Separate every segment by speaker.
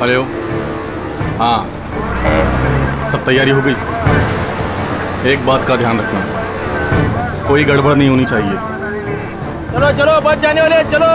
Speaker 1: Hello. हाँ, सब तैयारी हो गई? एक बात का ध्यान रखना, कोई गड़बड़ नहीं होनी चाहिए।
Speaker 2: चलो चलो, बच जाने वाले, चलो।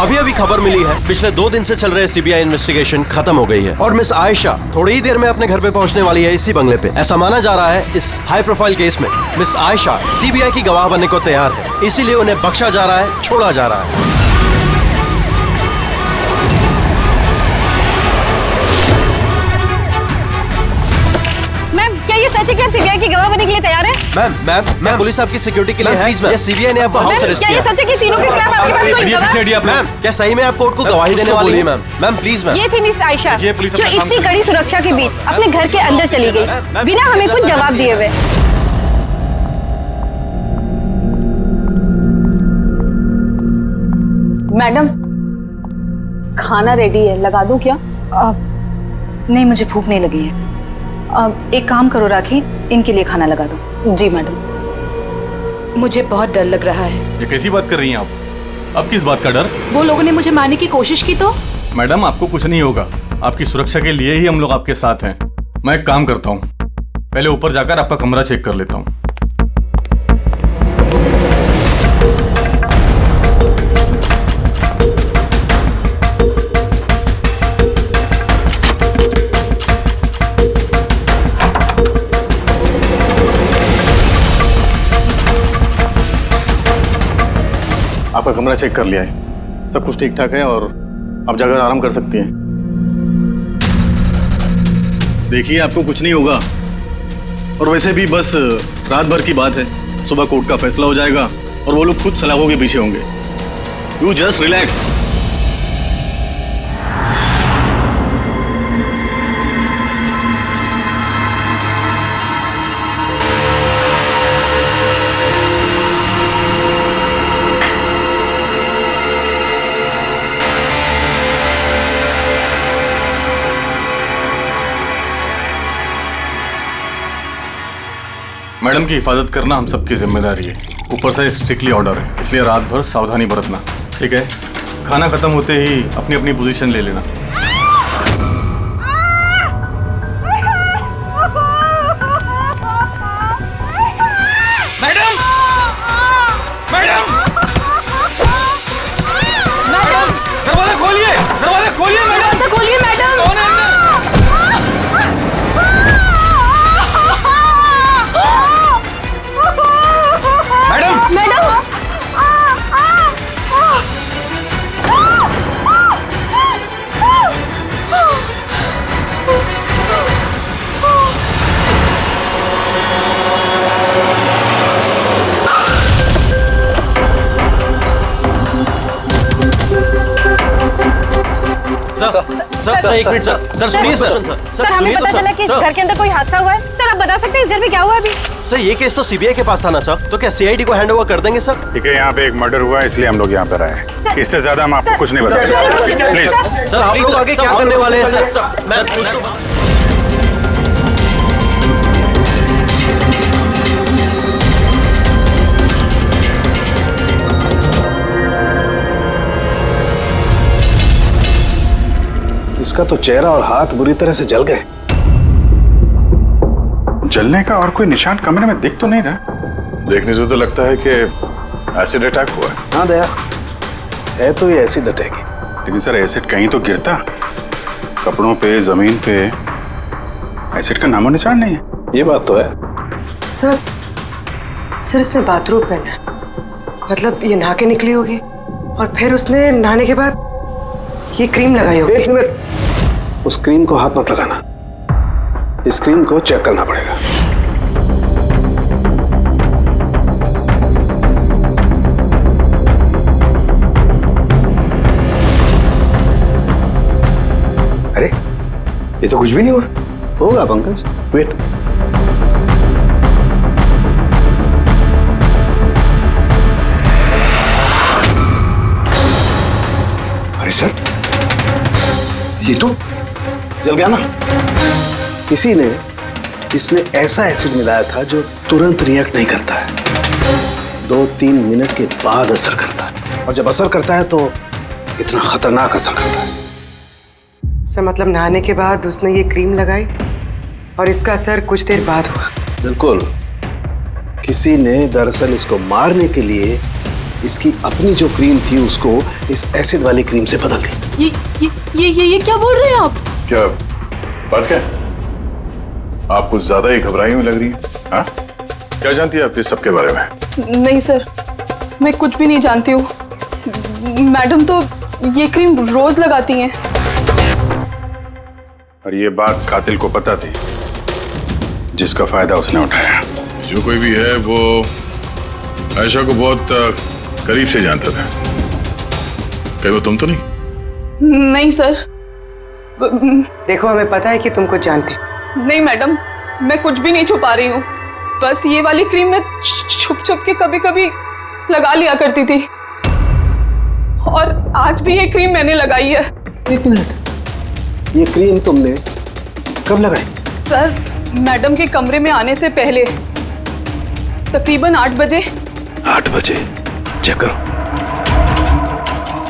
Speaker 3: अभी अभी खबर मिली है, पिछले 2 दिन से चल रहे सीबीआई इन्वेस्टिगेशन खत्म हो गई है और मिस आयशा थोड़ी ही देर में अपने घर पे पहुंचने वाली है, इसी बंगले पे। ऐसा माना जा रहा है इस हाई प्रोफाइल केस में मिस आयशा सीबीआई की गवाह बनने को तैयार है, इसीलिए उन्हें बख्शा जा रहा है, छोड़ा जा रहा है।
Speaker 4: ये सच है कि आप सीबीआई की गवाह बनने के लिए तैयार हैं?
Speaker 3: मैम पुलिस आपकी सिक्योरिटी के लिए है। ये सीबीआई ने आपको हाउस अरेस्ट
Speaker 4: किया। क्या ये सच है कि तीनों के खिलाफ आपके पास कोई गवाह?
Speaker 3: मैम, क्या सही में आप कोर्ट को गवाही देने वाली है? Ma'am please ma'am.
Speaker 4: ये थी मिस आयशा जो इतनी कड़ी सुरक्षा के बीच अपने घर के अंदर चली गई बिना हमें कुछ जवाब दिए हुए।
Speaker 5: मैडम, खाना रेडी है, लगा दूं क्या?
Speaker 6: नहीं, मुझे भूख नहीं लगी है। एक काम करो राखी, इनके लिए खाना लगा दो।
Speaker 5: जी मैडम।
Speaker 6: मुझे बहुत डर लग रहा है।
Speaker 1: ये कैसी बात कर रही हैं आप? अब किस बात का डर?
Speaker 6: वो लोगों ने मुझे मारने की कोशिश की तो?
Speaker 1: मैडम, आपको कुछ नहीं होगा, आपकी सुरक्षा के लिए ही हम लोग आपके साथ हैं। मैं एक काम करता हूँ, पहले ऊपर जाकर आपका कमरा चेक कर लेता हूँ। आपका कमरा चेक कर लिया है, सब कुछ ठीक ठाक है और आप जाकर आराम कर सकती हैं। देखिए, आपको कुछ नहीं होगा और वैसे भी बस रात भर की बात है, सुबह कोर्ट का फैसला हो जाएगा और वो लोग खुद सलाखों के पीछे होंगे। You just relax. मैडम की हिफाजत करना हम सबकी जिम्मेदारी है, ऊपर से स्ट्रिक्टली ऑर्डर है, इसलिए रात भर सावधानी बरतना, ठीक है? खाना खत्म होते ही अपनी अपनी पोजीशन ले लेना।
Speaker 2: मैडम, मैडम, मैडम, दरवाजा खोलिए, दरवाजा खोलिए मैडम,
Speaker 6: दरवाजा खोलिए मैडम।
Speaker 2: कौन है अंदर? मैडम,
Speaker 6: मैडम,
Speaker 3: सर एक मिनट सर सुनिए
Speaker 4: सर हमें पता चला कि घर के अंदर कोई हादसा हुआ है। सर आप बता सकते हैं इस घर में क्या हुआ अभी?
Speaker 3: सर ये केस तो सीबीआई के पास था ना सर, तो क्या सीआईडी को हैंड ओवर कर देंगे सर?
Speaker 7: ठीक है, यहाँ पे एक मर्डर हुआ है इसलिए हम लोग यहाँ पर आए हैं, इससे ज्यादा हम आपको कुछ नहीं बता सकते। प्लीज
Speaker 3: सर आप लोग आगे क्या करने वाले हैं सर? मैं कुछ तो
Speaker 8: इसका तो चेहरा और हाथ बुरी तरह से जल गए।
Speaker 7: जलने का और कोई निशान कमरे में दिख तो नहीं रहा। देखने से तो लगता है कि एसिड अटैक हुआ है।
Speaker 8: हाँ दया, है तो ये एसिड अटैक ही।
Speaker 7: लेकिन सर एसिड कहीं तो गिरता, कपड़ों पे, जमीन पे एसिड का नामो निशान नहीं है।
Speaker 8: ये बात तो है।
Speaker 5: सर इसने बाथरूम पहना है, मतलब ये नहा के निकली होगी और फिर उसने नहाने के बाद ये क्रीम लगाई होगी।
Speaker 8: एक मिनट, उस क्रीम को हाथ मत लगाना, इस क्रीम को चेक करना पड़ेगा। अरे ये तो कुछ भी नहीं हुआ। होगा पंकज, वेट। ये तो जल गया ना। किसी ने इसमें ऐसा एसिड मिलाया था जो तुरंत रिएक्ट नहीं करता है, 2-3 मिनट के बाद असर करता है, और जब असर करता है तो इतना खतरनाक असर करता है।
Speaker 5: सर मतलब नहाने के बाद उसने ये क्रीम लगाई और इसका असर कुछ देर बाद हुआ।
Speaker 8: बिल्कुल, किसी ने दरअसल इसको मारने के लिए इसकी अपनी जो क्रीम थी उसको इस एसिड वाली क्रीम से बदल दी।
Speaker 6: ये क्या बोल रहे हैं आप?
Speaker 7: क्या बात क्या? आप कुछ ज्यादा ही घबराई हुई लग रही है। हाँ? क्या जानती है आप इस सब के बारे में?
Speaker 6: नहीं सर, मैं कुछ भी नहीं जानती हूँ। मैडम तो ये क्रीम रोज लगाती हैं।
Speaker 7: और ये बात कातिल को पता थी, जिसका फायदा उसने उठाया।
Speaker 9: जो कोई भी है वो आयशा को बहुत करीब से जानता था। कहीं वो तुम तो नहीं?
Speaker 6: नहीं सर।
Speaker 5: देखो हमें पता है कि तुम कुछ जानती।
Speaker 6: नहीं मैडम, मैं कुछ भी नहीं छुपा रही हूँ। बस ये वाली क्रीम मैं छुप छुप के कभी कभी लगा लिया करती थी, और आज भी ये क्रीम मैंने लगाई है।
Speaker 8: 1 मिनट, ये क्रीम तुमने कब लगाई?
Speaker 6: सर, मैडम के कमरे में आने से पहले तकरीबन 8 बजे।
Speaker 8: 8 बजे? चेक करो।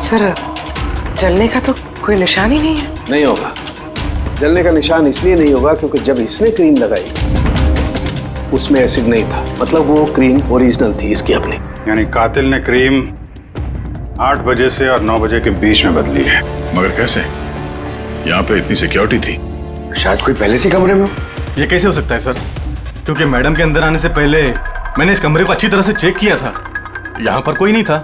Speaker 5: सर जलने का तो कोई निशान ही नहीं है।
Speaker 8: नहीं होगा, जलने का निशान इसलिए नहीं होगा क्योंकि जब इसने क्रीम लगाई उसमें एसिड नहीं था, मतलब वो क्रीम ओरिजिनल थी इसकी अपनी।
Speaker 7: यानी कातिल ने क्रीम 8 बजे से और 9 बजे के बीच में बदली है।
Speaker 9: मगर कैसे? यहाँ पे इतनी सिक्योरिटी थी।
Speaker 8: शायद कोई पहले से कमरे में हो।
Speaker 2: ये कैसे हो सकता है सर? क्योंकि मैडम के अंदर आने से पहले मैंने इस कमरे को अच्छी तरह से चेक किया था, यहाँ पर कोई नहीं था।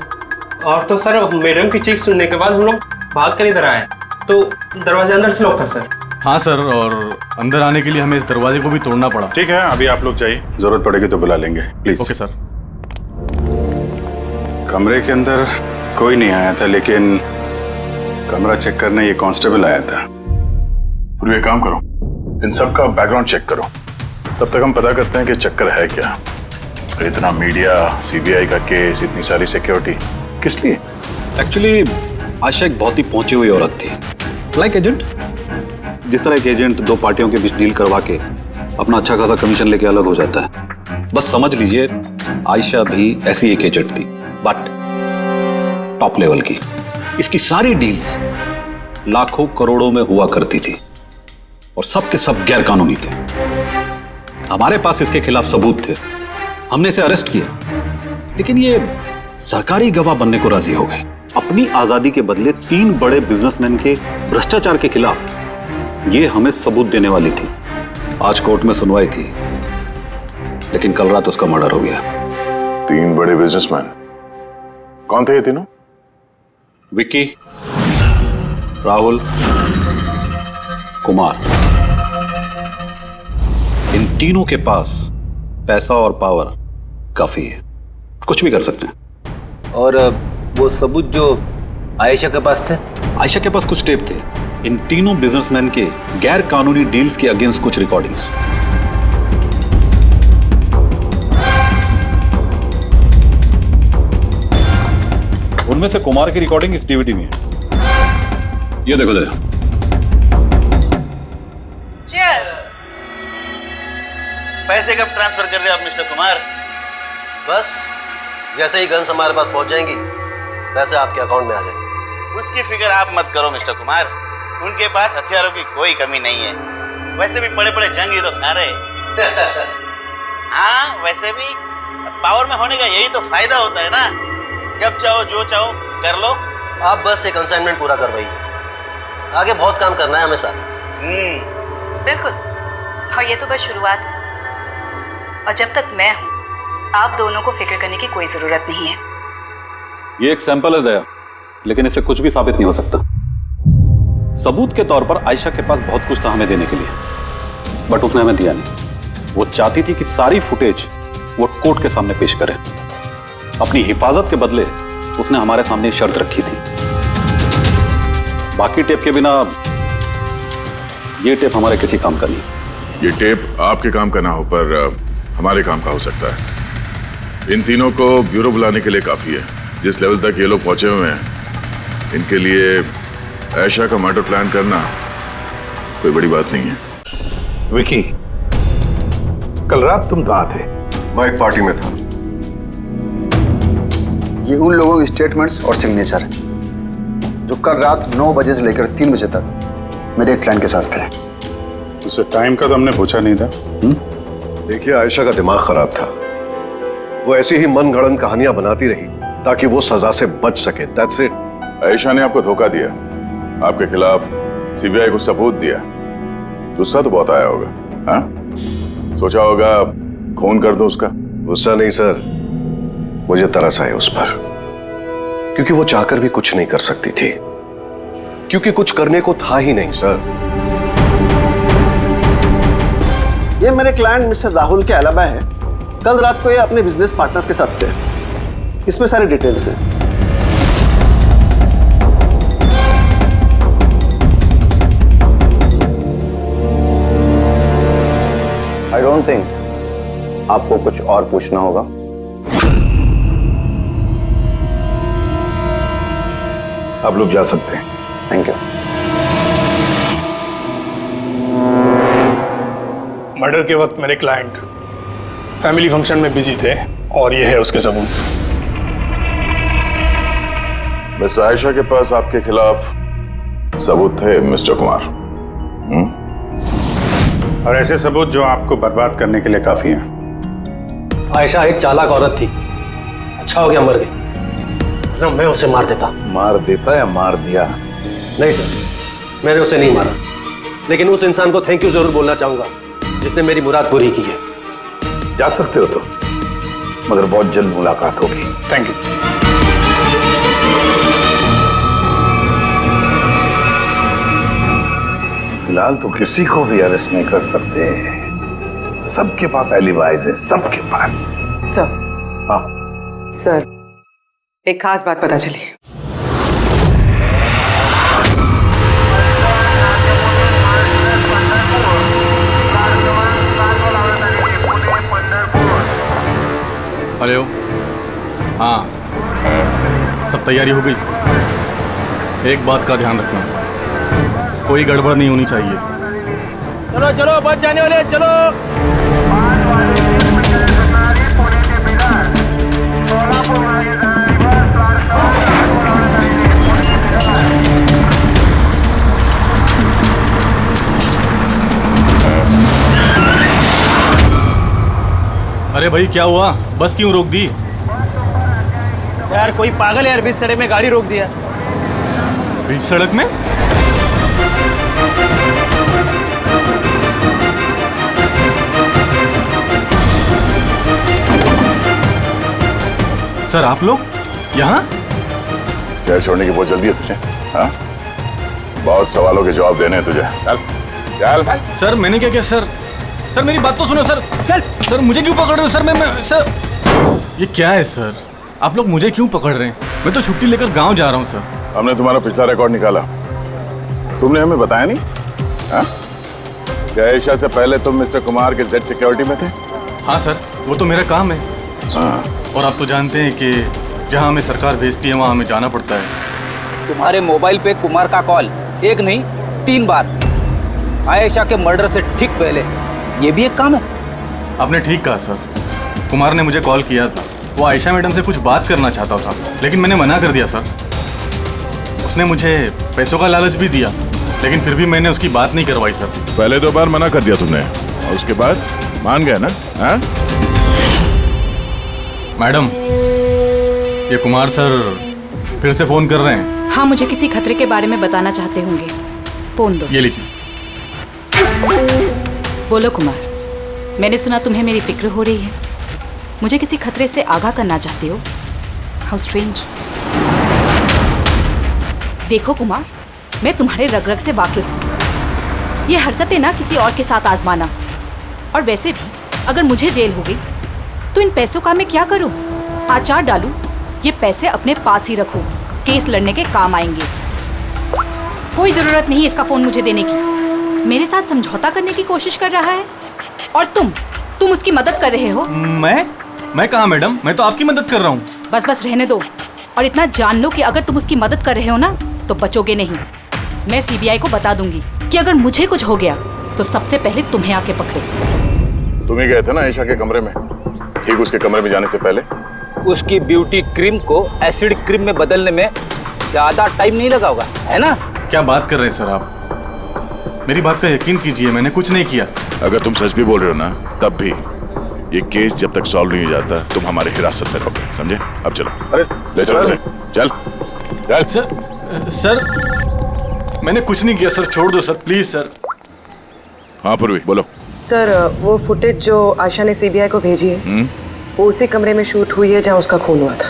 Speaker 10: और तो सर मैडम की चीख सुनने के बाद हम लोग भाग कर इधर आए तो दरवाजा अंदर से लॉक था सर।
Speaker 2: हाँ सर, और अंदर आने के लिए हमें इस दरवाजे को भी तोड़ना पड़ा।
Speaker 7: ठीक है, अभी आप लोग जाइए, जरूरत पड़ेगी तो बुला लेंगे, प्लीज।
Speaker 2: Okay sir.
Speaker 7: कमरे के अंदर कोई नहीं आया था, लेकिन कमरा चेक करने ये कांस्टेबल आया था।
Speaker 9: पूरी एक काम करो, इन सब का बैकग्राउंड चेक करो, तब तक हम पता करते हैं कि चक्कर है क्या। इतना मीडिया, सीबीआई का केस, इतनी सारी सिक्योरिटी किस लिए?
Speaker 1: एक्चुअली आयशा एक बहुत ही पहुंची हुई औरत थी, लाइक एजेंट। जिस तरह एक एजेंट 2 पार्टियों के बीच डील करवा के अपना अच्छा खासा कमीशन लेके अलग हो जाता है, बस समझ लीजिए आयशा भी ऐसी एक एजेंट थी, बट टॉप लेवल की। इसकी सारी डील्स लाखों करोड़ों में हुआ करती थी और सब के सब गैर कानूनी थे। हमारे पास इसके खिलाफ सबूत थे, हमने इसे अरेस्ट किया, लेकिन ये सरकारी गवाह बनने को राजी हो गई। अपनी आजादी के बदले 3 बड़े बिजनेसमैन के भ्रष्टाचार के खिलाफ ये हमें सबूत देने वाली थी। आज कोर्ट में सुनवाई थी, लेकिन कल रात उसका मर्डर हो गया।
Speaker 9: 3 बड़े बिजनेसमैन कौन थे ये तीनों?
Speaker 1: विक्की, राहुल, कुमार। इन तीनों के पास पैसा और पावर काफी है, कुछ भी कर सकते हैं।
Speaker 10: और वो सबूत जो आयशा के पास थे?
Speaker 1: आयशा के पास कुछ टेप थे, इन तीनों बिजनेसमैन के गैर कानूनी डील्स के अगेंस्ट कुछ रिकॉर्डिंग्स। उनमें से कुमार की रिकॉर्डिंग इस डीवीडी में है। ये देखो जरा।
Speaker 11: पैसे कब ट्रांसफर कर रहे हो आप मिस्टर कुमार?
Speaker 3: बस जैसे ही गन्स हमारे पास पहुंच जाएंगी वैसे आपके अकाउंट में आ जाएंगी।
Speaker 11: उसकी फिक्र आप मत करो मिस्टर कुमार, उनके पास हथियारों की कोई कमी नहीं है। वैसे भी बड़े बड़े जंग ही तो खा रहे। हाँ, वैसे भी पावर में होने का यही तो फायदा होता है ना, जब चाहो जो चाहो कर लो।
Speaker 3: आप बस एक असाइनमेंट पूरा करवाइए, आगे बहुत काम करना है हमें साथ।
Speaker 6: बिल्कुल, और ये तो बस शुरुआत है, और जब तक मैं हूँ आप दोनों को फिक्र करने की कोई जरूरत नहीं है।
Speaker 1: ये एक सैंपल है दया, लेकिन इससे कुछ भी साबित नहीं हो सकता। सबूत के तौर पर आयशा के पास बहुत कुछ था हमें देने के लिए, बट उसने हमें दिया नहीं। वो चाहती थी कि सारी फुटेज वो कोर्ट के सामने पेश करे। अपनी हिफाजत के बदले उसने हमारे सामने शर्त रखी थी, बाकी टेप के बिना ये टेप हमारे किसी काम का नहीं।
Speaker 9: ये टेप आपके काम का ना हो पर हमारे काम का हो सकता है। इन तीनों को ब्यूरो बुलाने के लिए काफी है। जिस लेवल तक ये लोग पहुंचे हुए हैं, इनके लिए आयशा का मर्डर प्लान करना कोई बड़ी बात नहीं है।
Speaker 8: विकी, कल रात तुम कहाँ थे?
Speaker 12: मैं एक पार्टी में था।
Speaker 13: ये उन लोगों के स्टेटमेंट्स और सिग्नेचर हैं जो कल रात 9 बजे से लेकर 3 बजे तक मेरे एक क्लाइंट के साथ थे।
Speaker 7: उसे टाइम का तो हमने पूछा नहीं था।
Speaker 12: देखिए, आयशा का दिमाग खराब था। वो ऐसी ही मनगढ़ंत कहानियां बनाती रही ताकि वो सजा से बच सके। That's it।
Speaker 9: आयशा ने आपको धोखा दिया, आपके खिलाफ सीबीआई को सबूत दिया। गुस्सा तो बहुत आया होगा, हाँ? सोचा होगा खून कर दो उसका।
Speaker 12: गुस्सा नहीं सर, मुझे तरस आया उस पर, क्योंकि वो चाहकर भी कुछ नहीं कर सकती थी, क्योंकि कुछ करने को था ही नहीं सर।
Speaker 13: ये मेरे क्लाइंट मिस्टर राहुल के अलावा है। कल रात को ये अपने बिजनेस पार्टनर्स के साथ थे। इसमें सारी डिटेल्स हैं। आई डोंट थिंक आपको कुछ और पूछना होगा।
Speaker 8: आप लोग जा सकते हैं।
Speaker 13: Thank you.
Speaker 14: मर्डर के वक्त मेरे क्लाइंट फैमिली फंक्शन में बिजी थे और ये है उसके सबूत।
Speaker 9: मिस्टर आयशा के पास आपके खिलाफ सबूत थे मिस्टर कुमार।
Speaker 7: और ऐसे सबूत जो आपको बर्बाद करने के लिए काफी हैं।
Speaker 15: आयशा एक चालाक औरत थी। अच्छा हो गया मर गई, वरना मैं उसे मार देता।
Speaker 8: मार देता या मार दिया?
Speaker 15: नहीं सर, मैंने उसे नहीं मारा, लेकिन उस इंसान को थैंक यू जरूर बोलना चाहूंगा जिसने मेरी मुराद पूरी की है।
Speaker 8: जा सकते हो तो, मगर बहुत जल्द मुलाकात होगी।
Speaker 14: Thank you.
Speaker 8: फिलहाल तो किसी को भी अरेस्ट नहीं कर सकते। सबके पास एलिबाइज है, सबके पास।
Speaker 5: सर।
Speaker 8: हाँ
Speaker 5: सर, एक खास बात पता चली।
Speaker 2: हेलो, हाँ, सब तैयारी हो गई? एक बात का ध्यान रखना, कोई गड़बड़ नहीं होनी चाहिए।
Speaker 10: चलो चलो, बच जाने वाले, चलो।
Speaker 2: अरे भाई, क्या हुआ? बस क्यों रोक दी?
Speaker 10: यार कोई पागल है यार, बीच सड़क में गाड़ी रोक दिया।
Speaker 2: बीच सड़क में? सर, आप लोग यहाँ?
Speaker 9: शहर छोड़ने की बहुत जल्दी है तुझे? हाँ? बहुत सवालों के जवाब देने हैं तुझे। चल चल।
Speaker 2: सर, मैंने क्या किया सर? सर, मेरी बात तो सुनो सर। चल। सर, मुझे क्यों पकड़ रहे हो सर? मैं सर, ये क्या है सर? आप लोग मुझे क्यों पकड़ रहे हैं? मैं तो छुट्टी लेकर गांव जा रहा हूँ सर।
Speaker 9: हमने तुम्हारा पिछला रिकॉर्ड निकाला, तुमने हमें बताया नहीं। हाँ? क्या आयशा से पहले तुम मिस्टर कुमार के जेड सिक्योरिटी में थे?
Speaker 2: हाँ सर, वो तो मेरा काम है।
Speaker 9: हाँ।
Speaker 2: और आप तो जानते हैं कि जहाँ हमें सरकार भेजती है वहाँ हमें जाना पड़ता है।
Speaker 16: तुम्हारे मोबाइल पे कुमार का कॉल एक नहीं 3 बार, आयशा के मर्डर से ठीक पहले। ये भी एक काम है।
Speaker 2: आपने ठीक कहा सर, कुमार ने मुझे कॉल किया था। वो आयशा मैडम से कुछ बात करना चाहता था, लेकिन मैंने मना कर दिया सर। उसने मुझे पैसों का लालच भी दिया, लेकिन फिर भी मैंने उसकी बात नहीं करवाई सर।
Speaker 9: पहले 2 बार मना कर दिया तुमने और उसके बाद मान गए ना? हाँ?
Speaker 2: मैडम, ये कुमार सर फिर से फोन कर रहे हैं।
Speaker 17: हाँ, मुझे किसी खतरे के बारे में बताना चाहते होंगे। फोन दो।
Speaker 2: ये लीजिए।
Speaker 17: बोलो कुमार, मैंने सुना तुम्हें मेरी फिक्र हो रही है। मुझे किसी खतरे से आगाह करना चाहते हो? How strange. देखो कुमार, मैं तुम्हारे रग रग से वाकिफ हूँ। ये हरकतें ना किसी और के साथ आजमाना। और वैसे भी अगर मुझे जेल हो गई तो इन पैसों का मैं क्या करूँ? आचार डालूं? ये पैसे अपने पास ही रखो, केस लड़ने के काम आएंगे। कोई जरूरत नहीं इसका फोन मुझे देने की। मेरे साथ समझौता करने की कोशिश कर रहा है और तुम उसकी मदद कर रहे हो।
Speaker 2: मैं कहाँ मैडम? मैं तो आपकी मदद कर रहा हूँ।
Speaker 17: बस रहने दो। और इतना जान लो कि अगर तुम उसकी मदद कर रहे हो ना तो बचोगे नहीं। मैं सीबीआई को बता दूंगी कि अगर मुझे कुछ हो गया तो सबसे पहले तुम्हें आके पकड़े।
Speaker 9: तुम ही गए थे ना आयशा के कमरे में, ठीक उसके कमरे में जाने से पहले?
Speaker 16: उसकी ब्यूटी क्रीम को एसिड क्रीम में बदलने में ज्यादा टाइम नहीं लगा होगा, है ना?
Speaker 2: क्या बात कर रहे हैं सर आप? मेरी बात का यकीन कीजिए, मैंने कुछ नहीं किया।
Speaker 9: अगर तुम सच भी बोल रहे हो ना, तब भी ये केस जब तक सॉल्व नहीं हो जाता तुम हमारे हिरासत में रहोगे, समझे? अब चलो, अरे ले चलो उसे, चल चल।
Speaker 2: सर मैंने कुछ नहीं किया सर, छोड़ दो सर, प्लीज सर।
Speaker 9: हाँ पूर्वी बोलो।
Speaker 5: सर वो फुटेज जो आयशा ने सीबीआई को भेजी है वो उसी कमरे में शूट हुई है जहाँ उसका खून हुआ था।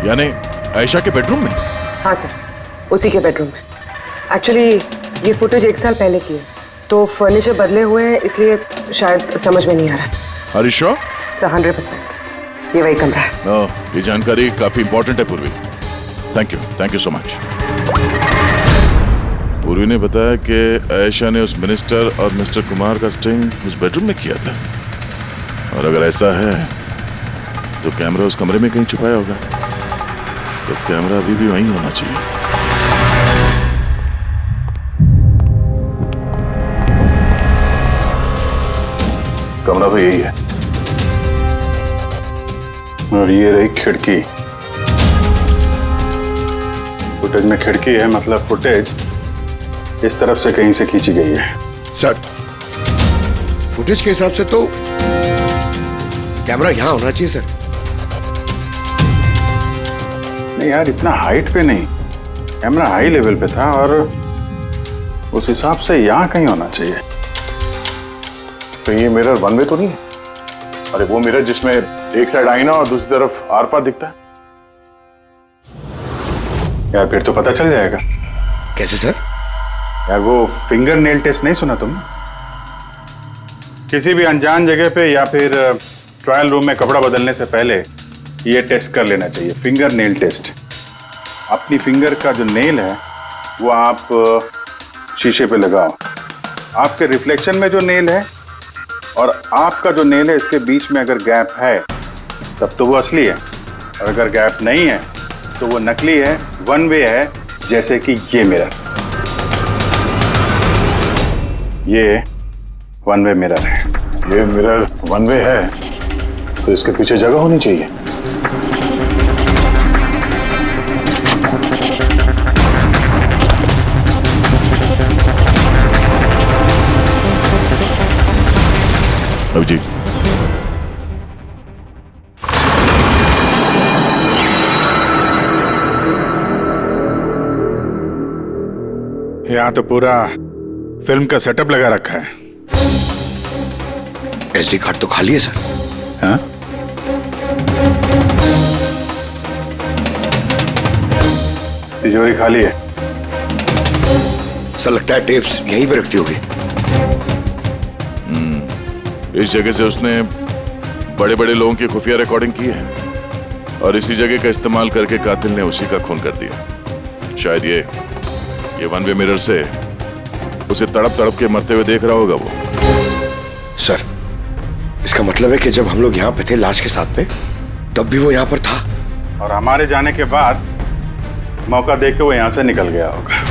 Speaker 9: यानी आयशा के बेडरूम में?
Speaker 5: हाँ सर, उसी के बेडरूम में। एक्चुअली ये फुटेज 1 साल पहले की है, तो फर्नीचर बदले हुए हैं, इसलिए शायद समझ में नहीं आ रहा।
Speaker 9: Are you sure?
Speaker 5: सर 100% ये वही कमरा है।
Speaker 9: ये जानकारी काफी इंपॉर्टेंट है पूर्वी। Thank you so much. पूर्वी ने बताया कि आयशा ने उस मिनिस्टर और मिस्टर कुमार का स्टिंग उस बेडरूम में किया था, और अगर ऐसा है तो कैमरा उस कमरे में कहीं छुपाया होगा, तो कैमरा अभी भी वहीं होना चाहिए। कमरा तो यही है, और ये रही खिड़की। फुटेज में खिड़की है, मतलब फुटेज इस तरफ से कहीं से खींची गई है।
Speaker 12: सर फुटेज के हिसाब से तो कैमरा यहां होना चाहिए सर।
Speaker 9: नहीं यार, इतना हाइट पे नहीं, कैमरा हाई लेवल पे था और उस हिसाब से यहाँ कहीं होना चाहिए। तो ये मिरर वन वे तो नहीं है? अरे वो मिरर जिसमें एक साइड आईना और दूसरी तरफ आर पार दिखता है यार, फिर तो पता चल जाएगा।
Speaker 12: कैसे सर?
Speaker 9: यार वो फिंगर नेल टेस्ट नहीं सुना तुमने? किसी भी अनजान जगह पे या फिर ट्रायल रूम में कपड़ा बदलने से पहले ये टेस्ट कर लेना चाहिए, फिंगर नेल टेस्ट। अपनी फिंगर का जो नेल है वो आप शीशे पे लगाओ, आपके रिफ्लेक्शन में जो नेल है और आपका जो नेल है इसके बीच में अगर गैप है तब तो वो असली है, और अगर गैप नहीं है तो वो नकली है, वन वे है, जैसे कि ये मिरर। ये वन वे मिरर है। ये मिरर वन वे है तो इसके पीछे जगह होनी चाहिए। अभिजीत, यहाँ तो पूरा फिल्म का सेटअप लगा रखा है।
Speaker 12: एसडी कार्ड तो खाली है सर।
Speaker 9: हाँ? तिजोरी खाली है
Speaker 12: सर, लगता है टेप्स यहीं पे रखती होगी।
Speaker 9: इस जगह से उसने बड़े बड़े लोगों की खुफिया रिकॉर्डिंग की है, और इसी जगह का इस्तेमाल करके कातिल ने उसी का खून कर दिया। शायद ये वन वे मिरर से उसे तड़प तड़प के मरते हुए देख रहा होगा वो।
Speaker 12: सर इसका मतलब है कि जब हम लोग यहाँ पे थे लाश के साथ में, तब भी वो यहाँ पर था,
Speaker 9: और हमारे जाने के बाद मौका देख के वो यहाँ से निकल गया होगा।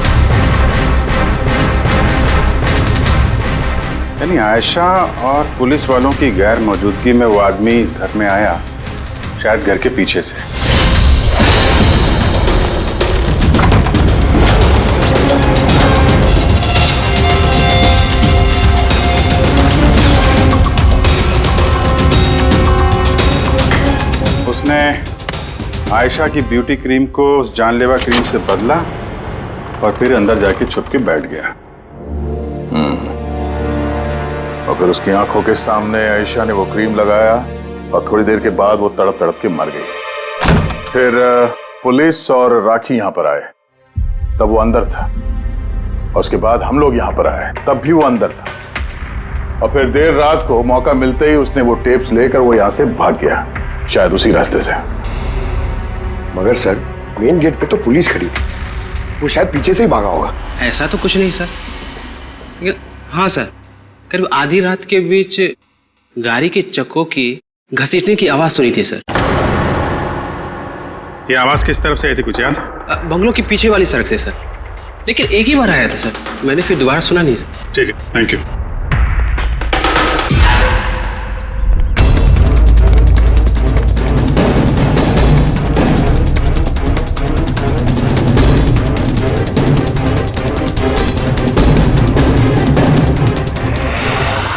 Speaker 9: यानी आयशा और पुलिस वालों की गैर मौजूदगी में वो आदमी इस घर में आया, शायद घर के पीछे से। उसने आयशा की ब्यूटी क्रीम को उस जानलेवा क्रीम से बदला और फिर अंदर जाके छुप के बैठ गया। और फिर उसकी आंखों के सामने आयशा ने वो क्रीम लगाया और थोड़ी देर के बाद वो तड़प तड़प के मर गई। फिर पुलिस और राखी यहाँ पर आए, तब वो अंदर था, और उसके बाद हम लोग यहाँ पर आए, तब भी वो अंदर था, और फिर देर रात को मौका मिलते ही उसने वो टेप्स लेकर वो यहाँ से भाग गया, शायद उसी रास्ते से।
Speaker 12: मगर सर मेन गेट पे तो पुलिस खड़ी थी, वो शायद पीछे से ही भागा होगा।
Speaker 10: ऐसा तो कुछ नहीं सर, लेकिन हाँ सर, करीब आधी रात के बीच गाड़ी के चक्कों की घसीटने की आवाज सुनी थी सर।
Speaker 9: ये आवाज किस तरफ से आई थी, कुछ याद?
Speaker 10: बंगलों की पीछे वाली सड़क से सर, लेकिन एक ही बार आया था सर, मैंने फिर दोबारा सुना नहीं सर।
Speaker 9: ठीक है, थैंक यू।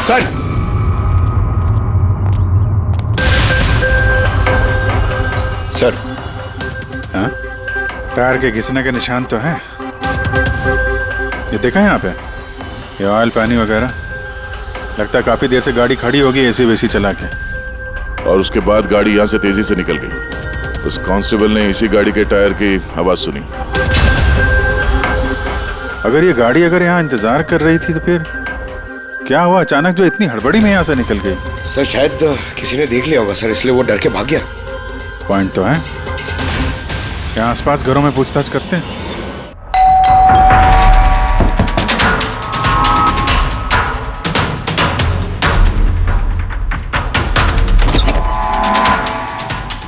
Speaker 12: सर, सर,
Speaker 9: हाँ? टायर के घिसने के निशान तो हैं। ये देखा है यहाँ पे, ये ऑयल पानी वगैरह। लगता है काफी देर से गाड़ी खड़ी होगी एसी वेसी चला के।
Speaker 7: और उसके बाद गाड़ी यहाँ से तेजी से निकल गई। उस कांस्टेबल ने इसी गाड़ी के टायर की आवाज सुनी।
Speaker 9: अगर ये गाड़ी यहाँ इंतजार कर रही थी तो फिर क्या हुआ अचानक जो इतनी हड़बड़ी में यहाँ से निकल गई?
Speaker 12: सर शायद किसी ने देख लिया होगा सर, इसलिए वो डर के भाग गया।
Speaker 9: पॉइंट तो है। यहाँ आसपास घरों में पूछताछ करते हैं।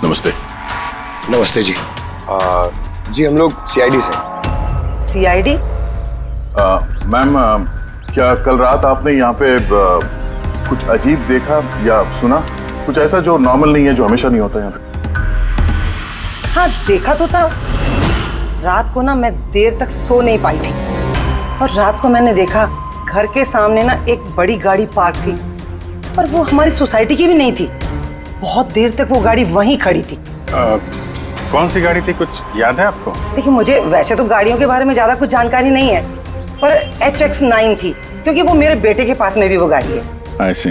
Speaker 7: नमस्ते।
Speaker 12: नमस्ते जी। जी हम लोग सीआईडी से।
Speaker 18: सीआईडी?
Speaker 7: मैम, क्या कल रात आपने यहाँ पे कुछ अजीब देखा या सुना? कुछ ऐसा जो नॉर्मल नहीं है, जो हमेशा नहीं होता यहाँ पे?
Speaker 18: हाँ देखा तो था। रात को ना मैं देर तक सो नहीं पाई थी और रात को मैंने देखा घर के सामने ना एक बड़ी गाड़ी पार्क थी और वो हमारी सोसाइटी की भी नहीं थी। बहुत देर तक वो गाड़ी वहीं खड़ी थी।
Speaker 9: कौन सी गाड़ी थी, कुछ याद है आपको?
Speaker 18: देखिए मुझे वैसे तो गाड़ियों के बारे में ज्यादा कुछ जानकारी नहीं है, पर HX9 थी क्योंकि वो मेरे बेटे के पास में भी वो गाड़ी है।
Speaker 9: ऐसे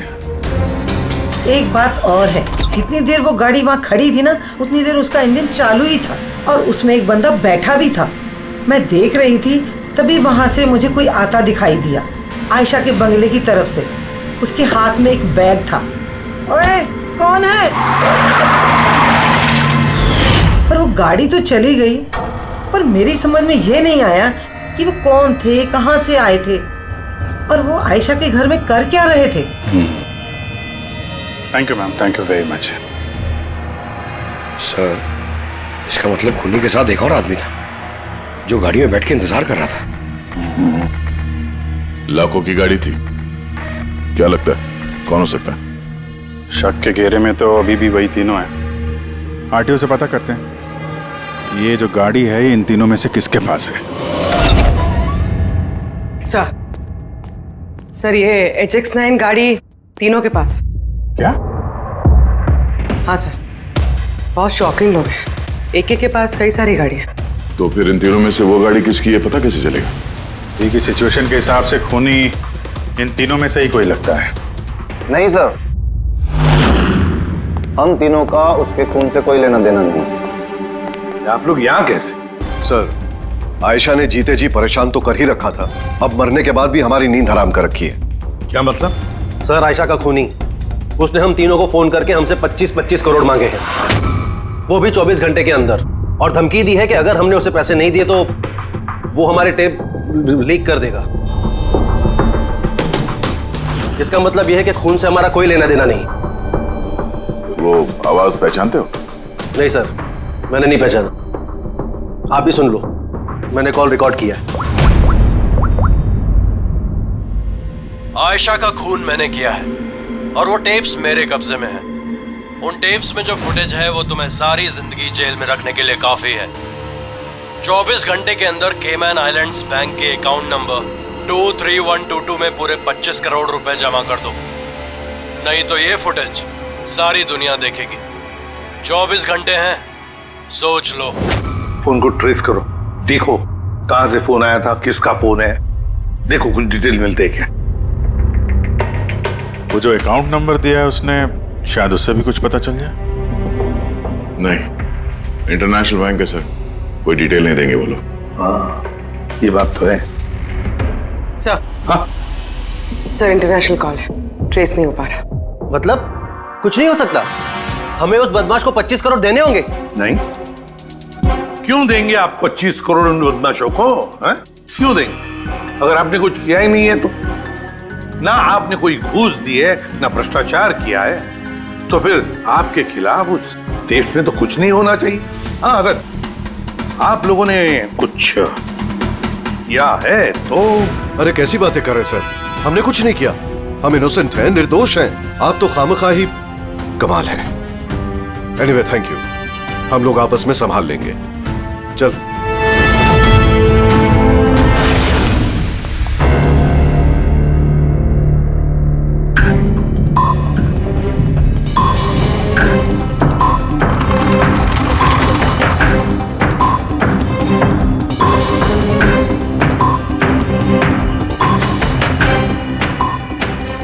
Speaker 18: एक बात और है, जितनी देर वो गाड़ी वहाँ खड़ी थी ना उतनी देर उसका इंजन चालू ही था और उसमें एक बंदा बैठा भी था। मैं देख रही थी तभी वहाँ से मुझे कोई आता दिखाई दिया, आयशा के बंगले की तरफ से। उसके हाथ में एक बैग था। ओए कौन है? पर वो गाड़ी तो चली गई, पर मेरी समझ में ये नहीं आया कि वो कौन थे, कहाँ से आए थे और वो आयशा के घर में कर क्या रहे थे।
Speaker 9: Thank you ma'am, thank you very much.
Speaker 12: Sir इसका मतलब खुन्नी के साथ एक और आदमी था जो गाड़ी में बैठ के इंतजार कर रहा था।
Speaker 7: लाखों की गाड़ी थी। क्या लगता है कौन हो सकता है?
Speaker 9: शक के घेरे में तो अभी भी वही तीनों हैं। आरटीओ से पता करते हैं ये जो गाड़ी है ये इन तीनों में से किसके पास है।
Speaker 5: सर ये HX9 गाड़ी तीनों के पास।
Speaker 9: क्या?
Speaker 5: हाँ सर, बहुत शॉकिंग लोग हैं। एक के पास कई सारी गाड़ियाँ।
Speaker 7: तो फिर इन तीनों में से वो गाड़ी किसकी है पता कैसे चलेगा?
Speaker 9: ठीक ही सिचुएशन के हिसाब से खूनी इन तीनों में से ही कोई लगता है।
Speaker 13: नहीं सर, हम तीनों का उसके खून से कोई लेना देना नहीं।
Speaker 12: आप लोग यहाँ कैसे? सर आयशा ने जीते जी परेशान तो कर ही रखा था, अब मरने के बाद भी हमारी नींद हराम कर रखी है।
Speaker 15: क्या मतलब? सर आयशा का खूनी, उसने हम तीनों को फोन करके हमसे 25-25 करोड़ मांगे हैं, वो भी 24 घंटे के अंदर, और धमकी दी है कि अगर हमने उसे पैसे नहीं दिए तो वो हमारे टेप लीक कर देगा। इसका मतलब यह है कि खून से हमारा कोई लेना देना नहीं।
Speaker 7: वो आवाज पहचानते हो?
Speaker 15: नहीं सर, मैंने नहीं पहचाना। आप भी सुन लो, मैंने कॉल रिकॉर्ड किया है।
Speaker 3: आयशा का खून मैंने किया है और वो टेप्स मेरे कब्जे में है। उन टेप्स में जो फुटेज है वो तुम्हें सारी जिंदगी जेल में रखने के लिए काफी है। 24 घंटे के अंदर केमैन आइलैंड्स बैंक के अकाउंट नंबर 23122 में पूरे 25 करोड़ रुपए जमा कर दो, नहीं तो ये फुटेज सारी दुनिया देखेगी। 24 घंटे हैं, सोच लो।
Speaker 19: फोन को ट्रेस करो, देखो कहां से फोन आया था, किसका फोन है, देखो कुछ डिटेल मिलते हैं क्या।
Speaker 9: वो जो अकाउंट नंबर दिया है उसने, शायद उससे भी कुछ पता चल जाए।
Speaker 7: नहीं, इंटरनेशनल बैंक है सर, कोई डिटेल नहीं देंगे वो लोग।
Speaker 19: हाँ ये बात तो है।
Speaker 5: सर,
Speaker 19: हाँ
Speaker 5: सर इंटरनेशनल कॉल है, ट्रेस नहीं हो पा रहा।
Speaker 15: मतलब कुछ नहीं हो सकता? हमें उस बदमाश को 25 करोड़ देने होंगे?
Speaker 19: नहीं, क्यों देंगे आप 25 करोड़ उन बदमाशों को? क्यों देंगे? अगर आपने कुछ किया ही नहीं है तो, ना आपने कोई घूस दी है, ना भ्रष्टाचार किया है, तो फिर आपके खिलाफ उस देश में तो कुछ नहीं होना चाहिए। हाँ, अगर आप लोगों ने कुछ किया है तो।
Speaker 12: अरे कैसी बातें कर रहे हैं सर, हमने कुछ नहीं किया। हम इनोसेंट हैं, निर्दोष हैं। आप तो खामखा ही कमाल है। एनीवे थैंक यू, हम लोग आपस में संभाल लेंगे। चल।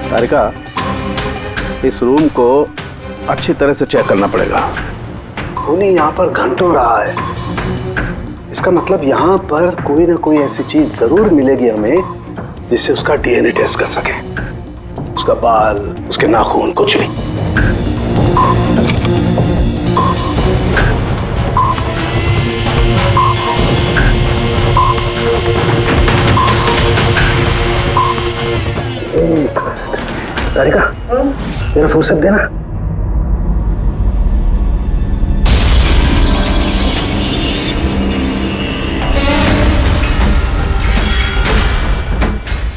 Speaker 13: तारिका, इस रूम को अच्छी तरह से चेक करना पड़ेगा।
Speaker 8: खूनी यहाँ पर घंटों रहा है, इसका मतलब यहाँ पर कोई ना कोई ऐसी चीज जरूर मिलेगी हमें जिससे उसका डीएनए टेस्ट कर सके। उसका बाल, उसके नाखून, कुछ भी। एक मिनट तारिका, मेरा फुर्सत देना।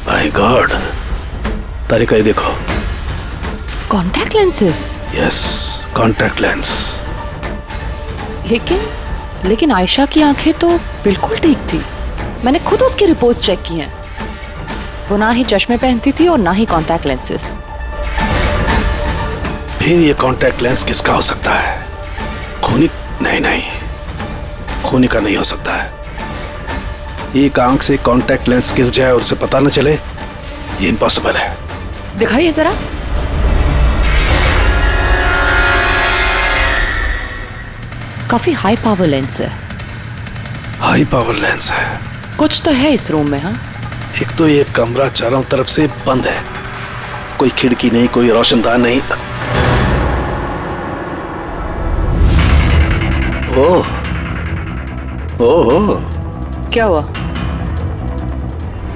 Speaker 8: माय गॉड तारिका, ये देखो।
Speaker 17: Contact lenses?
Speaker 8: Yes, contact lens.
Speaker 17: लेकिन आयशा की आंखें तो बिल्कुल ठीक थी। मैंने खुद उसकी रिपोर्ट्स चेक की हैं। वो ना ही चश्मे पहनती थी और ना ही कॉन्टैक्ट लेंसेज।
Speaker 8: फिर ये कॉन्टैक्ट लेंस किसका हो सकता है? खूनी? नहीं, खूनी का नहीं हो सकता है। एक आंख से कॉन्टैक्ट लेंस गिर जाए और उसे पता न चले, ये इम्पॉसिबल है।
Speaker 17: दिखाइए जरा। काफी हाई पावर लेंस है।
Speaker 8: हाई पावर लेंस है?
Speaker 17: कुछ तो है इस रूम में। हाँ,
Speaker 8: एक तो ये कमरा चारों तरफ से बंद है, कोई खिड़की नहीं, कोई रोशनदान नहीं। ओह,
Speaker 17: क्या हुआ?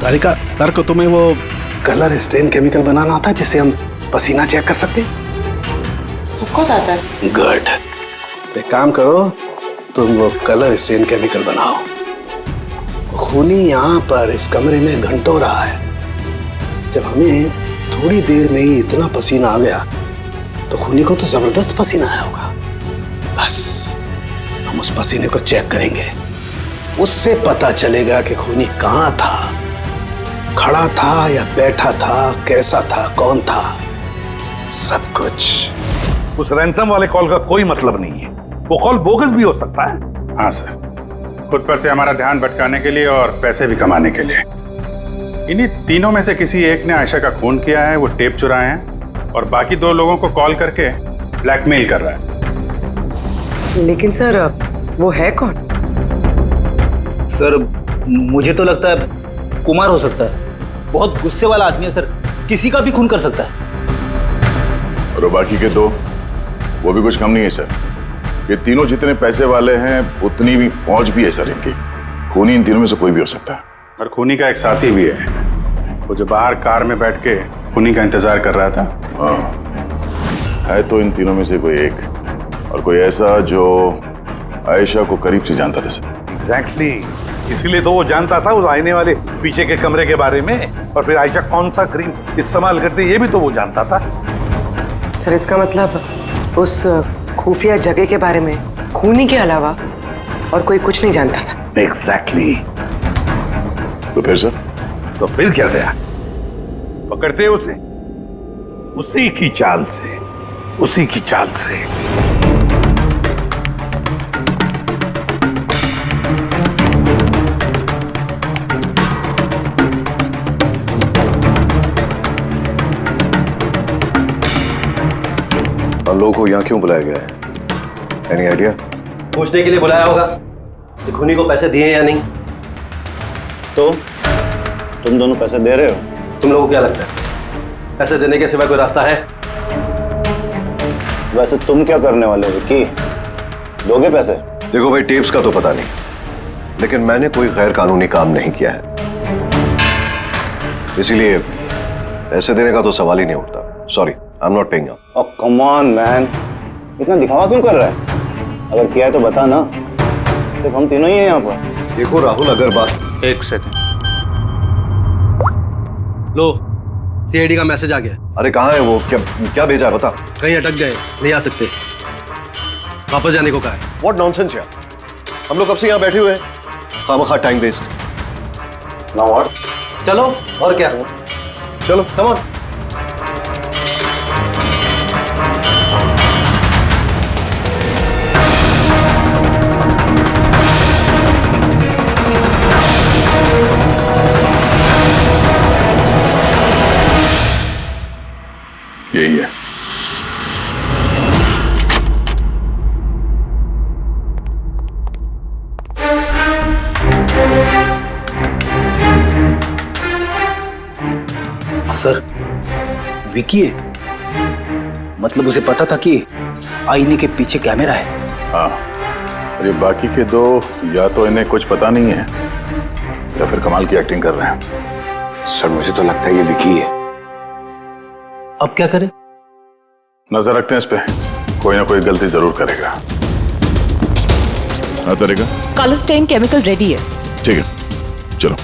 Speaker 8: तारिका, को तुम्हें वो कलर स्टेन केमिकल बनाना आता है जिससे हम पसीना चेक कर सकते हैं?
Speaker 17: ऑफ कोर्स आता है।
Speaker 8: गुड। एक काम करो, तुम वो कलर स्टेन केमिकल बनाओ। खूनी यहाँ पर इस कमरे में घंटों रहा है। जब हमें थोड़ी देर में ही इतना पसीना आ गया तो खूनी को तो जबरदस्त पसीना आया होगा। बस हम उस पसीने को चेक करेंगे, उससे पता चलेगा कि खूनी कहाँ था, खड़ा था या बैठा था, कैसा था, कौन था, सब कुछ।
Speaker 19: उस रैंसम वाले कॉल का कोई मतलब नहीं है, वो कॉल बोगस भी हो सकता है।
Speaker 9: हाँ सर, खुद पर से हमारा ध्यान भटकाने के लिए और पैसे भी कमाने के लिए। इन्हीं तीनों में से किसी एक ने आयशा का खून किया है, वो टेप चुराए हैं और बाकी 2 लोगों को कॉल करके ब्लैकमेल कर रहा है।
Speaker 5: लेकिन सर, वो है कौन?
Speaker 16: सर, मुझे तो लगता है कुमार हो सकता है। बहुत गुस्से वाला आदमी है सर, किसी का भी खून कर सकता है।
Speaker 7: और बाकी के 2, वो भी कुछ कम नहीं है सर। ये तीनों जितने पैसे वाले हैं उतनी भी पहुंच भी है सर इनकी। खूनी इन तीनों में से कोई भी हो सकता है।
Speaker 9: और खूनी का एक साथी भी है, वो जो बाहर कार में बैठ के खूनी का इंतजार कर रहा था।
Speaker 7: हाँ, है तो इन तीनों में से कोई एक, और कोई ऐसा जो आयशा को करीब से जानता था सर।
Speaker 19: एग्जैक्टली, इसीलिए तो वो जानता था उस आईने वाले पीछे के कमरे के बारे में, और फिर आयशा कौन सा क्रीम इस्तेमाल करती है ये भी तो वो जानता था।
Speaker 5: सर, इसका मतलब उस खुफिया जगह के बारे में खूनी के अलावा और कोई कुछ नहीं जानता था।
Speaker 19: एग्जैक्टली।
Speaker 7: तो फिर सर?
Speaker 19: तो फिर क्या गया, पकड़ते उसे उसी की चाल से, उसी की चाल से।
Speaker 12: हम लोगों को यहाँ क्यों बुलाया गया है? Any idea?
Speaker 15: पूछने के लिए बुलाया होगा कि खूनी को पैसे दिए या नहीं।
Speaker 11: तो तुम दोनों पैसे दे रहे हो?
Speaker 15: तुम लोगों को क्या लगता है पैसे देने के सिवा कोई रास्ता है?
Speaker 11: वैसे तुम क्या करने वाले हो कि दोगे पैसे?
Speaker 12: देखो भाई, टेप्स का तो पता नहीं, लेकिन मैंने कोई गैर कानूनी काम नहीं किया है, इसीलिए पैसे देने का तो सवाल ही नहीं उठता। Sorry, I am not paying.
Speaker 11: Oh come on man, इतना दिखावा क्यों कर रहा है? अगर किया है तो बता ना।
Speaker 13: सिर्फ हम तीनों ही हैं यहाँ पर।
Speaker 12: देखो राहुल, अगर बात...
Speaker 2: एक सेकंड।
Speaker 15: लो, सीआईडी का मैसेज आ गया।
Speaker 12: अरे कहाँ है वो? क्या भेजा है बता।
Speaker 15: कहीं अटक गए, नहीं आ सकते, वापस जाने को कहा है।
Speaker 12: व्हाट नॉनसेंस यार, हम लोग कब से यहाँ बैठे हुए हैं, खामखा टाइम वेस्ट।
Speaker 13: Now what?
Speaker 15: चलो, और क्या,
Speaker 12: चलो
Speaker 15: कम ऑन।
Speaker 7: यही है।
Speaker 16: सर, विकी है? मतलब उसे पता था कि आईने के पीछे कैमरा है?
Speaker 7: हाँ, और ये बाकी के दो या तो इन्हें कुछ पता नहीं है या फिर कमाल की एक्टिंग कर रहे हैं।
Speaker 8: सर मुझे तो लगता है ये विकी है।
Speaker 16: अब क्या करें?
Speaker 7: नजर रखते हैं इस पे, कोई ना कोई गलती जरूर करेगा। हाँ तरीका,
Speaker 17: कॉलस्टेन केमिकल रेडी है।
Speaker 7: ठीक है, चलो।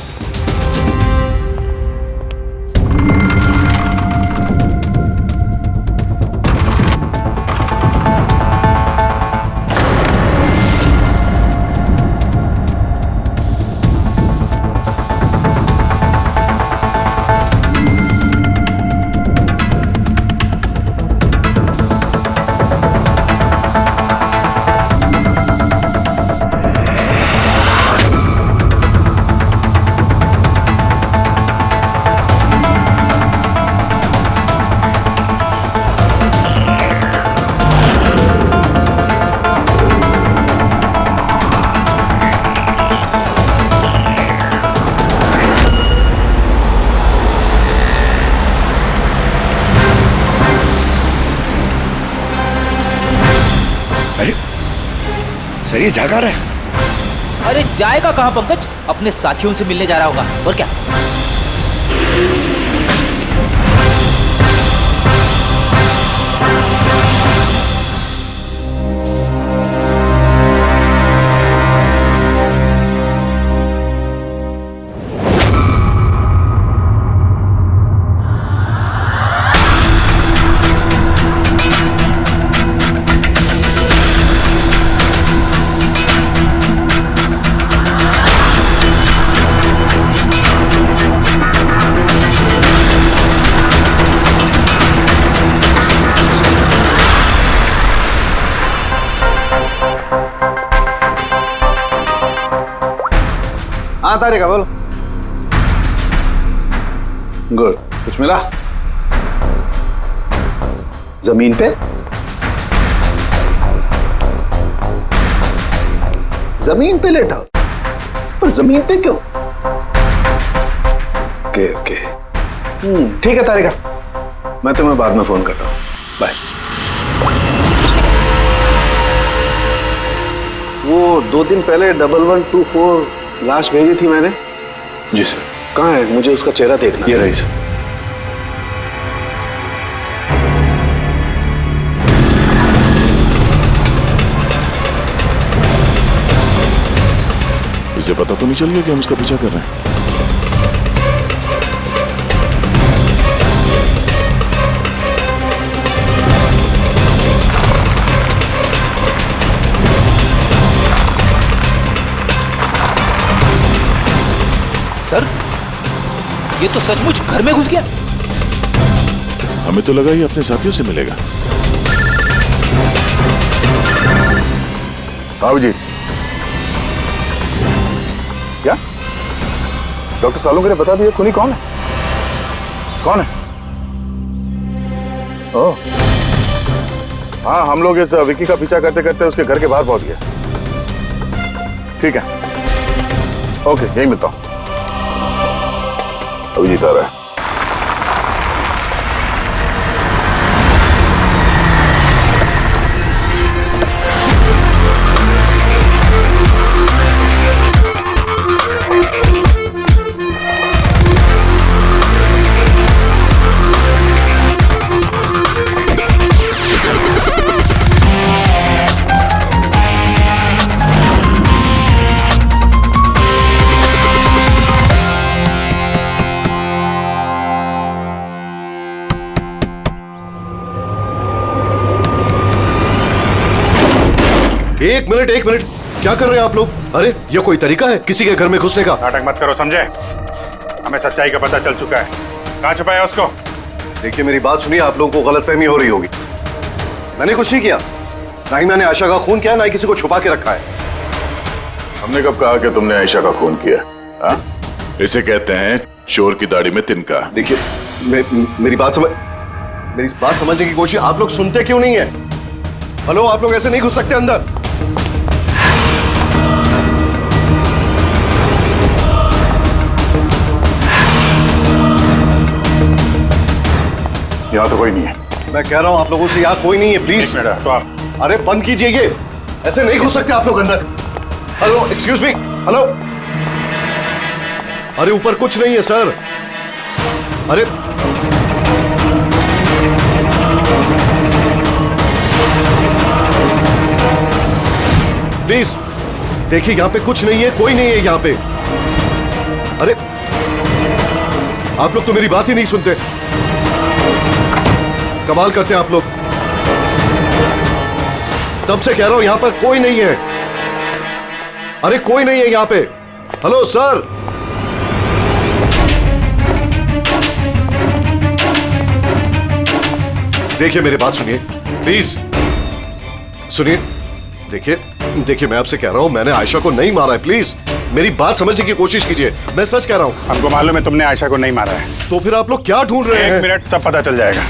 Speaker 8: सर ये जागा रहा है।
Speaker 16: अरे जाएगा कहाँ पंकज, अपने साथियों से मिलने जा रहा होगा, और क्या।
Speaker 13: हाँ तारिका बोलो।
Speaker 8: गुड, कुछ मिला? जमीन पे? जमीन पे लेटा? पर जमीन पे क्यों? ओके ओके, ठीक है तारिका, मैं तुम्हें बाद में फोन करता हूँ। बाय। वो 2 दिन पहले 1124 लाश भेजी थी मैंने।
Speaker 7: जी सर।
Speaker 8: कहाँ है? मुझे उसका चेहरा देखना।
Speaker 7: ये रही सर। इसे पता तो नहीं चल गया कि हम उसका पीछा कर रहे हैं?
Speaker 16: सर, ये तो सचमुच घर में घुस गया।
Speaker 7: हमें तो लगा ये अपने साथियों से मिलेगा। हाँ जी। क्या डॉक्टर सालुंके ने बता दिया खूनी कौन है? कौन है? ओह, हाँ, हम लोग इस विकी का पीछा करते करते उसके घर के बाहर पहुंच गए। ठीक है, ओके, यही मिलता हूं। अभिजीत आ रहा है।
Speaker 12: एक मिनट, क्या कर रहे हैं आप लोग? अरे ये कोई तरीका है किसी के घर में घुसने का?
Speaker 9: नाटक मत करो, समझे? हमें सच्चाई का पता चल चुका है। कहाँ छुपाया उसको?
Speaker 12: देखिए मेरी बात सुनिए, आप लोगों को गलतफहमी हो रही होगी। मैंने कुछ नहीं किया, ना ही मैंने आयशा का खून किया, ना ही किसी को छुपा के रखा है।
Speaker 7: हमने कब कहा कि तुमने आयशा का खून किया? हाँ? इसे कहते हैं चोर की दाढ़ी में तिनका।
Speaker 12: देखिए मेरी बात समझने की कोशिश, आप लोग सुनते क्यों नहीं है? हेलो, आप लोग ऐसे नहीं घुस सकते अंदर।
Speaker 7: यहाँ तो कोई नहीं है।
Speaker 12: मैं कह रहा हूँ आप लोगों से यहाँ कोई नहीं है, प्लीज।
Speaker 7: तो आप
Speaker 12: अरे बंद कीजिए, ये ऐसे नहीं घुस सकते आप लोग अंदर। Hello, excuse me, hello. अरे ऊपर कुछ नहीं है सर। अरे प्लीज देखिए, यहाँ पे कुछ नहीं है, कोई नहीं है यहाँ पे। अरे आप लोग तो मेरी बात ही नहीं सुनते, कमाल करते हैं आप लोग। तब से कह रहा हूं यहां पर कोई नहीं है। अरे कोई नहीं है यहां पे। Hello sir. देखिए मेरी बात सुनिए प्लीज, सुनिए। देखिए मैं आपसे कह रहा हूं, मैंने आयशा को नहीं मारा है, प्लीज मेरी बात समझने की कोशिश कीजिए। मैं सच कह रहा हूं।
Speaker 9: हमको मालूम है तुमने आयशा को नहीं मारा है।
Speaker 12: तो फिर आप लोग क्या ढूंढ रहे हैं?
Speaker 9: 1 मिनट, सब पता चल जाएगा।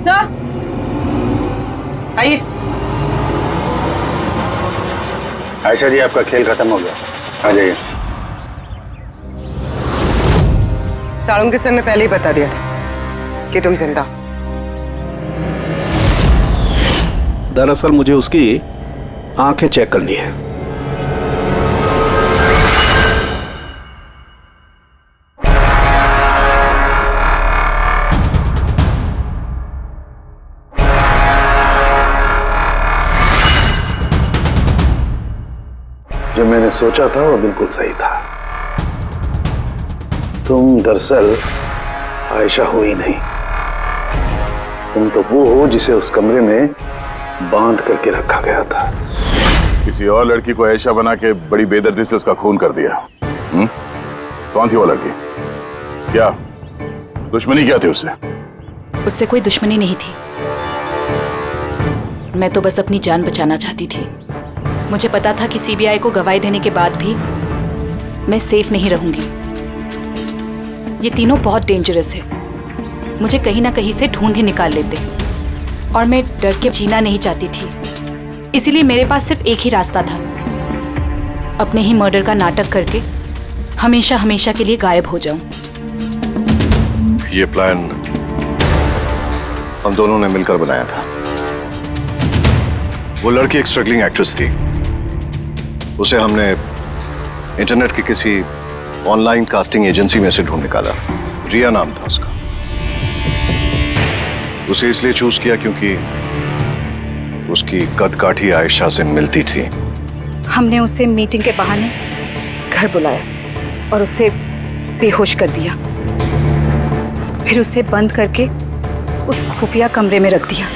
Speaker 5: सर आइए।
Speaker 9: आयशा जी, आपका खेल खत्म हो गया, आ जाइए।
Speaker 5: साळुंके सर ने पहले ही बता दिया था कि तुम जिंदा।
Speaker 8: दरअसल मुझे उसकी आंखें चेक करनी है। जो मैंने सोचा था वो बिल्कुल सही था। तुम दरअसल आयशा हो ही नहीं, तुम तो वो हो जिसे उस कमरे में बांध करके रखा गया था।
Speaker 7: किसी और लड़की को आयशा बना के बड़ी बेदर्दी से उसका खून कर दिया। कौन थी वो लड़की? क्या दुश्मनी क्या थी उससे?
Speaker 17: उससे कोई दुश्मनी नहीं थी। मैं तो बस अपनी जान बचाना चाहती थी। मुझे पता था कि सीबीआई को गवाही देने के बाद भी मैं सेफ नहीं रहूंगी। ये तीनों बहुत डेंजरस है, मुझे कहीं ना कहीं से ढूंढ ही निकाल लेते और मैं डर के जीना नहीं चाहती थी। इसीलिए मेरे पास सिर्फ एक ही रास्ता था, अपने ही मर्डर का नाटक करके हमेशा हमेशा के लिए गायब हो जाऊं।
Speaker 12: ये प्लान हम दोनों ने मिलकर बनाया था। वो लड़की एक स्ट्रगलिंग एक्ट्रेस थी, उसे हमने इंटरनेट की किसी ऑनलाइन कास्टिंग एजेंसी में से ढूंढ निकाला। रिया नाम था उसका। उसे इसलिए चूज किया क्योंकि उसकी कदकाठी आयशा से मिलती थी।
Speaker 17: हमने उसे मीटिंग के बहाने घर बुलाया और उसे बेहोश कर दिया, फिर उसे बंद करके उस खुफिया कमरे में रख दिया।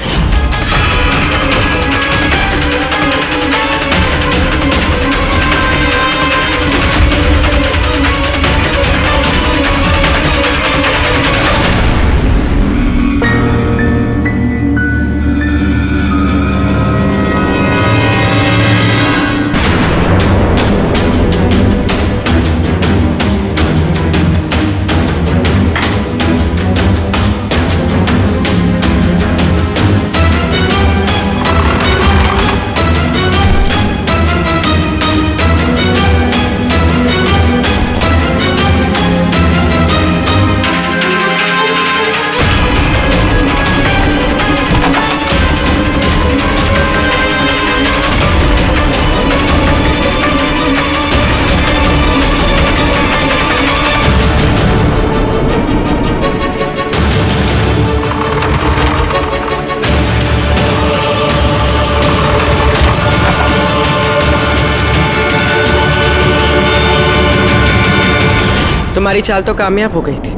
Speaker 5: तुम्हारी चाल तो कामयाब हो गई थी,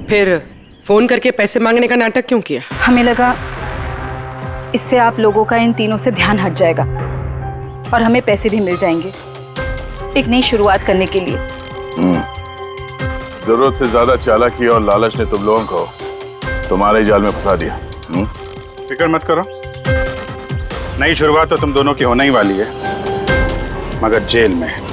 Speaker 5: फिर फोन करके पैसे मांगने का नाटक क्यों किया?
Speaker 17: हमें लगा इससे आप लोगों का इन तीनों से ध्यान हट जाएगा और हमें पैसे भी मिल जाएंगे एक नई शुरुआत करने के लिए।
Speaker 7: जरूरत से ज्यादा चालाकी और लालच ने तुम लोगों को तुम्हारे जाल में फंसा दिया।
Speaker 9: फिक्र मत करो, नई शुरुआत तो तुम दोनों की होने ही वाली है, मगर जेल में।